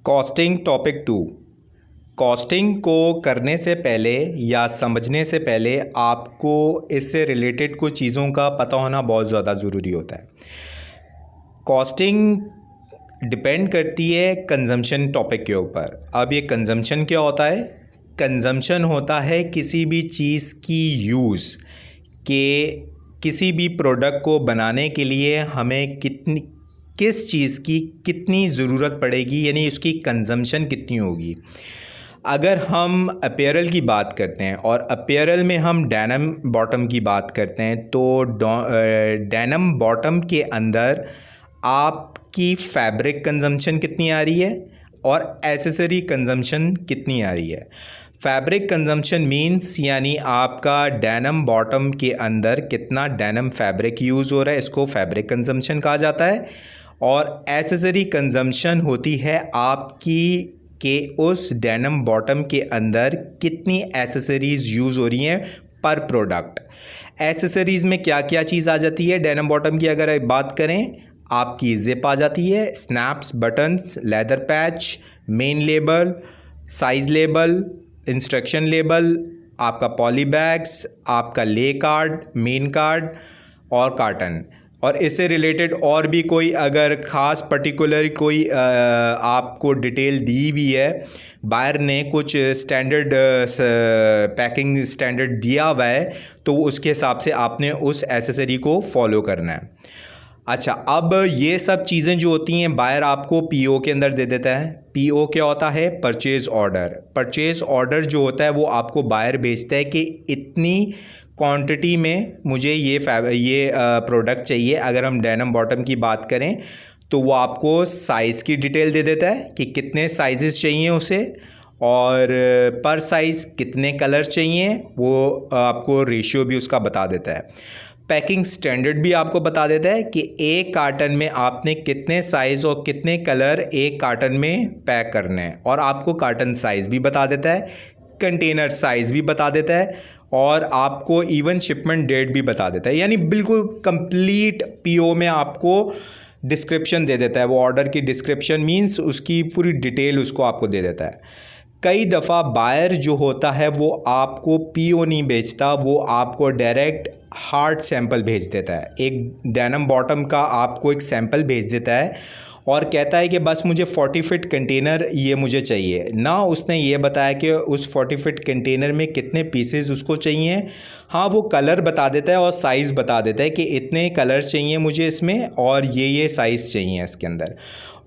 Costing topic 2। Costing को करने से पहले या समझने से पहले आपको इससे रिलेटेड कुछ चीज़ों का पता होना बहुत ज़्यादा ज़रूरी होता है। कॉस्टिंग डिपेंड करती है कंजम्पशन टॉपिक के ऊपर। अब ये कंजम्पशन क्या होता है? कंजम्पशन होता है किसी भी चीज़ की यूज़ के किसी भी प्रोडक्ट को बनाने के लिए हमें किस चीज़ की कितनी ज़रूरत पड़ेगी, यानी उसकी कंजम्पशन कितनी होगी। अगर हम अपैरल की बात करते हैं और अपैरल में हम डेनिम बॉटम की बात करते हैं तो डेनिम बॉटम के अंदर आपकी फैब्रिक कंजम्पशन कितनी आ रही है और एसेसरी कंजम्पशन कितनी आ रही है। फैब्रिक कंजम्पशन मीन्स यानी आपका डेनिम बॉटम के अंदर कितना डेनिम फैब्रिक यूज़ हो रहा है, इसको फैब्रिक कंजम्पशन कहा जाता है। और एसेसरी कंजम्पशन होती है आपकी कि उस डेनिम बॉटम के अंदर कितनी एसेसरीज़ यूज़ हो रही हैं पर प्रोडक्ट। एसेसरीज़ में क्या क्या चीज़ आ जाती है डेनिम बॉटम की? अगर बात करें, आपकी जिप आ जाती है, snaps, buttons, leather patch, main label, size label, instruction label, आपका पॉली बैग्स, आपका ले कार्ड, मेन कार्ड और कार्टन। और इससे रिलेटेड और भी कोई अगर ख़ास पर्टिकुलर कोई आपको डिटेल दी हुई है, बायर ने कुछ स्टैंडर्ड पैकिंग स्टैंडर्ड दिया हुआ है, तो उसके हिसाब से आपने उस एसेसरी को फॉलो करना है। अच्छा, अब ये सब चीज़ें जो होती हैं बायर आपको पीओ के अंदर दे देता है। पीओ क्या होता है? Purchase order. परचेज़ ऑर्डर जो होता है वो आपको बायर भेजता है कि इतनी क्वांटिटी में मुझे ये प्रोडक्ट चाहिए। अगर हम डेनिम बॉटम की बात करें तो वो आपको साइज़ की डिटेल दे देता है कि कितने साइज़ेस चाहिए उसे, और पर साइज़ कितने कलर चाहिए वो आपको रेशियो भी उसका बता देता है। पैकिंग स्टैंडर्ड भी आपको बता देता है कि एक कार्टन में आपने कितने साइज़ और कितने कलर एक कार्टन में पैक करने हैं, और आपको कार्टन साइज़ भी बता देता है, कंटेनर साइज़ भी बता देता है, और आपको इवन शिपमेंट डेट भी बता देता है। यानी बिल्कुल कंप्लीट पीओ में आपको डिस्क्रिप्शन दे देता है। वो ऑर्डर की डिस्क्रिप्शन मींस उसकी पूरी डिटेल उसको आपको दे देता है। कई दफ़ा बायर जो होता है वो आपको पीओ नहीं बेचता, वो आपको डायरेक्ट हार्ड सैंपल भेज देता है। एक डेनिम बॉटम का आपको एक सैंपल भेज देता है और कहता है कि बस मुझे 40 फीट कंटेनर ये मुझे चाहिए। ना उसने ये बताया कि उस 40 फीट कंटेनर में कितने पीसेस उसको चाहिए। हाँ, वो कलर बता देता है और साइज़ बता देता है कि इतने कलर चाहिए मुझे इसमें और ये साइज़ चाहिए इसके अंदर,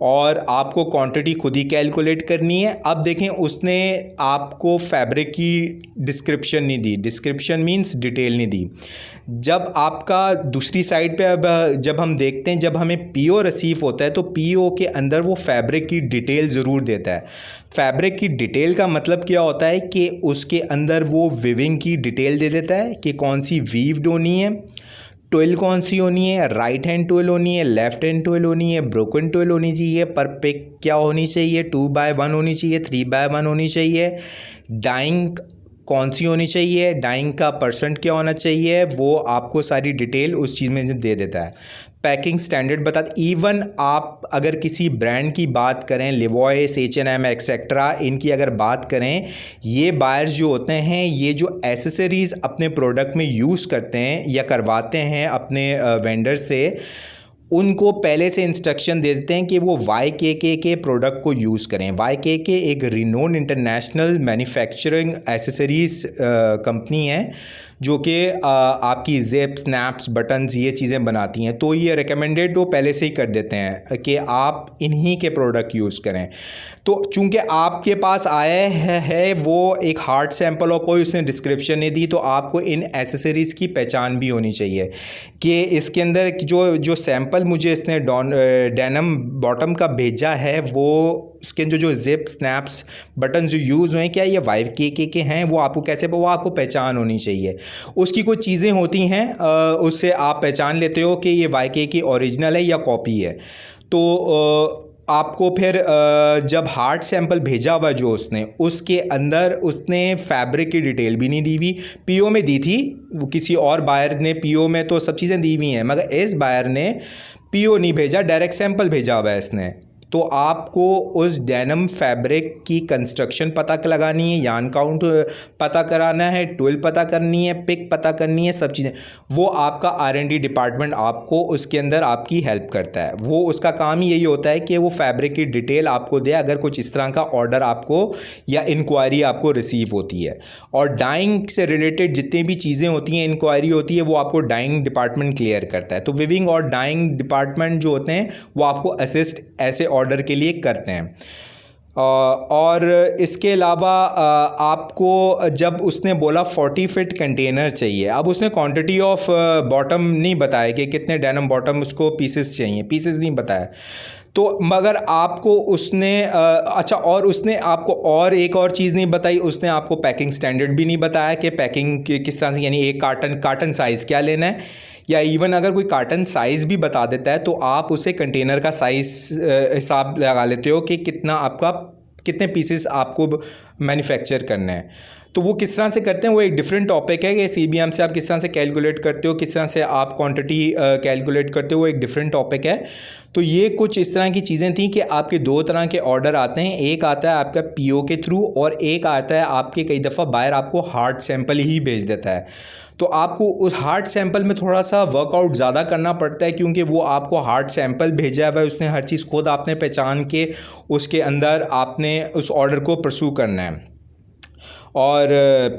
और आपको क्वांटिटी खुद ही कैलकुलेट करनी है। अब देखें, उसने आपको फैब्रिक की डिस्क्रिप्शन नहीं दी। डिस्क्रिप्शन मींस डिटेल नहीं दी। जब आपका दूसरी साइड पे अब जब हम देखते हैं, जब हमें पीओ रिसीव होता है तो पीओ के अंदर वो फैब्रिक की डिटेल ज़रूर देता है। फैब्रिक की डिटेल का मतलब क्या होता है कि उसके अंदर वो वीविंग की डिटेल दे देता है कि कौन सी वीव्ड होनी है, ट्विल कौन सी होनी है, राइट हैंड ट्विल होनी है, लेफ्ट हैंड ट्विल होनी है, ब्रोकन ट्विल होनी चाहिए, पर पिक क्या होनी चाहिए, 2x1 होनी चाहिए, 3x1 होनी चाहिए, डाइंग कौन सी होनी चाहिए, डाइंग का परसेंट क्या होना चाहिए, वो आपको सारी डिटेल उस चीज़ में दे देता है। पैकिंग स्टैंडर्ड बता। इवन आप अगर किसी ब्रांड की बात करें, लिवॉइस, H&M एक्सेट्रा, इनकी अगर बात करें, ये बायर्स जो होते हैं ये जो एसेसरीज़ अपने प्रोडक्ट में यूज़ करते हैं या करवाते हैं अपने वेंडर से, उनको पहले से इंस्ट्रक्शन दे देते हैं कि वो YKK के प्रोडक्ट को यूज़ करें। YKK एक renowned international manufacturing accessories company है जो कि आपकी जिप, स्नैप्स, बटन्स ये चीज़ें बनाती हैं। तो ये रिकमेंडेड वो पहले से ही कर देते हैं कि आप इन्हीं के प्रोडक्ट यूज़ करें। तो चूँकि आपके पास आया है वो एक हार्ड सैंपल और कोई उसने डिस्क्रिप्शन नहीं दी, तो आपको इन एसेसरीज़ की पहचान भी होनी चाहिए कि इसके अंदर जो सैंपल मुझे इसने डेनिम बॉटम का भेजा है वो उसके जो जिप, स्नैप्स, बटन जो यूज़ हुए क्या ये YKK के हैं, वो आपको कैसे, वो आपको पहचान होनी चाहिए। उसकी कुछ चीज़ें होती हैं उससे आप पहचान लेते हो कि ये YKK ओरिजिनल है या कॉपी है। तो आपको फिर जब हार्ड सैंपल भेजा हुआ जो उसने, उसके अंदर उसने फैब्रिक की डिटेल भी नहीं दी हुई। पीओ में दी थी, वो किसी और बायर ने पीओ में तो सब चीज़ें दी हुई हैं, मगर इस बायर ने पीओ नहीं भेजा, डायरेक्ट सैंपल भेजा हुआ है इसने। तो आपको उस डेनिम फैब्रिक की कंस्ट्रक्शन पता लगानी है, यार्न काउंट पता कराना है, ट्विल पता करनी है, पिक पता करनी है, सब चीज़ें। वो आपका R&D डिपार्टमेंट आपको उसके अंदर आपकी हेल्प करता है। वो उसका काम ही यही होता है कि वो फैब्रिक की डिटेल आपको दे अगर कुछ इस तरह का ऑर्डर आपको या इंक्वायरी आपको रिसीव होती है। और डाइंग से रिलेटेड जितनी भी चीज़ें होती हैं, इंक्वायरी होती है, वो आपको डाइंग डिपार्टमेंट क्लियर करता है। तो विविंग और डाइंग डिपार्टमेंट जो होते हैं वो आपको असिस्ट ऐसे ऑर्डर के लिए करते हैं। और इसके अलावा आपको जब उसने बोला 40 फीट कंटेनर चाहिए, अब उसने क्वांटिटी ऑफ बॉटम नहीं बताया कि कितने डेनिम बॉटम उसको पीसेस चाहिए, पीसेस नहीं बताया। तो मगर आपको उसने अच्छा, और उसने आपको और एक और चीज़ नहीं बताई, उसने आपको पैकिंग स्टैंडर्ड भी नहीं बताया कि पैकिंग किस तरह से, यानी एक कार्टन साइज़ क्या लेना है। या इवन अगर कोई कार्टन साइज़ भी बता देता है तो आप उसे कंटेनर का साइज़ हिसाब लगा लेते हो कि कितने पीसेस आपको मैन्युफैक्चर करना है। तो वो किस तरह से करते हैं वो एक डिफरेंट टॉपिक है कि CBM से आप किस तरह से कैलकुलेट करते हो, किस तरह से आप क्वांटिटी कैलकुलेट करते हो, वो एक डिफरेंट टॉपिक है। तो ये कुछ इस तरह की चीज़ें थी कि आपके दो तरह के ऑर्डर आते हैं, एक आता है आपका PO के थ्रू और एक आता है आपके कई दफ़ा बायर आपको हार्ड सैंपल ही भेज देता है। तो आपको उस हार्ड सैंपल में थोड़ा सा वर्कआउट ज़्यादा करना पड़ता है क्योंकि वो आपको हार्ड सैंपल भेजा हुआ है, उसने हर चीज़ खुद आपने पहचान के उसके अंदर आपने उस ऑर्डर को परसू करना है। और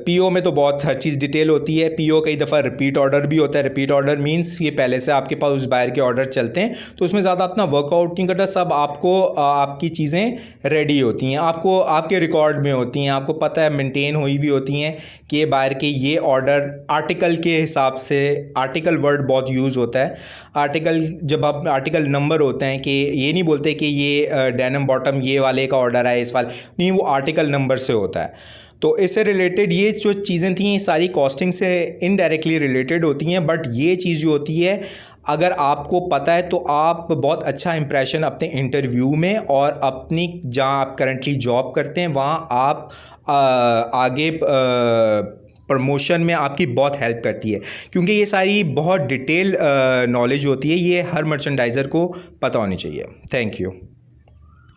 PO में तो बहुत हर चीज़ डिटेल होती है। PO कई दफ़ा रिपीट ऑर्डर भी होता है। रिपीट ऑर्डर मींस ये पहले से आपके पास उस बायर के ऑर्डर चलते हैं तो उसमें ज़्यादा अपना वर्कआउट नहीं करता, सब आपको आपकी चीज़ें रेडी होती हैं, आपको आपके रिकॉर्ड में होती हैं, आपको पता है मेंटेन हुई भी होती हैं कि ये बायर के ये ऑर्डर आर्टिकल के हिसाब से, आर्टिकल वर्ड बहुत यूज़ होता है। आर्टिकल, जब आप आर्टिकल नंबर होते हैं कि ये नहीं बोलते कि ये डेनिम बॉटम ये वाले का ऑर्डर है, इस वाले नहीं, वो आर्टिकल नंबर से होता है। तो इससे रिलेटेड ये जो चीज़ें थी ये सारी कॉस्टिंग से इनडायरेक्टली रिलेटेड होती हैं, बट ये चीज़ जो होती है अगर आपको पता है तो आप बहुत अच्छा इंप्रेशन अपने इंटरव्यू में और अपनी जहाँ आप करंटली जॉब करते हैं वहाँ आप आगे प्रमोशन में आपकी बहुत हेल्प करती है, क्योंकि ये सारी बहुत डिटेल नॉलेज होती है, ये हर मर्चेंडाइज़र को पता होनी चाहिए। Thank you.